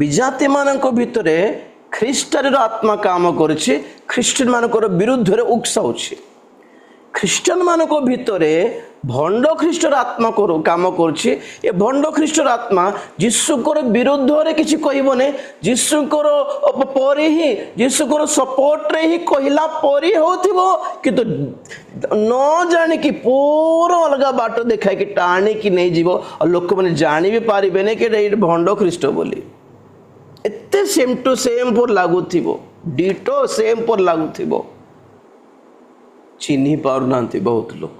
विजाति मानक भितरे ख्रीष्टान आत्मा काम करुछि ख्रीष्टान मानकर विरुद्ध रे उकसाउछि ख्रीष्टान मानक भितरे भंड ख्रीष्टर आत्मा काम करुछि ए भंड ख्रीष्टर आत्मा जीशुकर विरुद्ध रे किछि कहबने जीशुकर परे ही जीशुकर सपोर्ट रे ही कहला परी होथिबो किंतु न जानि कि पूरा अलग बाट देखाय कि टाणी कि नहीं जीवो और लोक माने जानि भी पारिबे ने कि ए भंड ख्रीष्ट बोली एते सेम टू सेम पर लागुथिबो डिटो सेम पर लागुथिबो चिन्ही पारुनांती बहुत लोक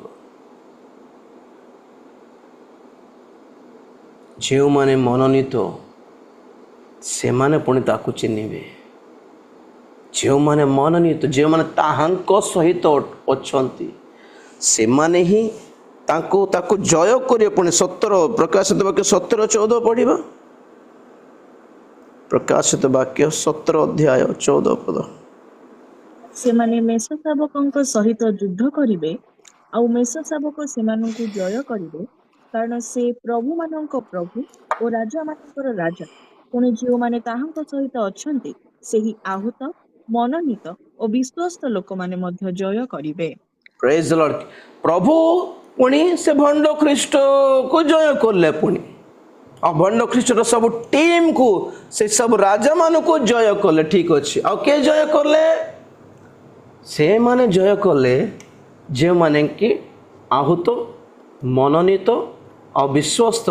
जो माने मनोनीत से माने पुणी ताकू चिन्हिबे जो माने मनोनीत जो माने ताहांको सहित अछंती से माने ही ताको ताको जय करियो पुणी 17 प्रकाशित वाक्य 17-14 पढ़िबा प्रकाशित वाक्य 17 अध्याय 14 पद से माने मेष शावकଙ୍କ सहित युद्ध करिवे आउ मेष शावक सेमानंकु जय करिवे कारण से प्रभु मानक प्रभु और राजा मानकर राजा पुणी जो माने ताहांक सहित अछंती सेही आहूत मनोनीत और विश्वस्त लोक माने मध्य जय करिवे प्रेज द लॉर्ड प्रभु पुणी से भंड ख्रीष्ट को जय करले पुणी और भंड ख्रीष्ट सब टीम को से सब राजा मान को जय करले ठीक अच्छे आ के जय करले से माने जय कले जे माने कि आहूत मनोनीत और विश्वस्त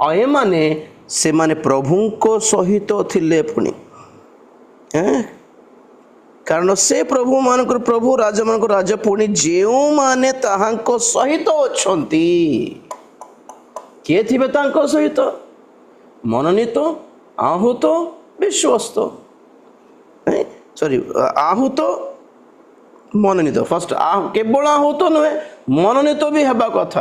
ए माने से माने प्रभु को सहित थिले पुणी कारण से प्रभु मानकर प्रभु राजा मानकर राजा पुणी जेउ माने ताहांको सहित अछंती के थिबे तांको सहित मनोनीत आहूत विश्वस्त सॉरी आहूत मनोनीत फर्स्ट केवल आहूत नुहे मनोनीत भी हेबा कथा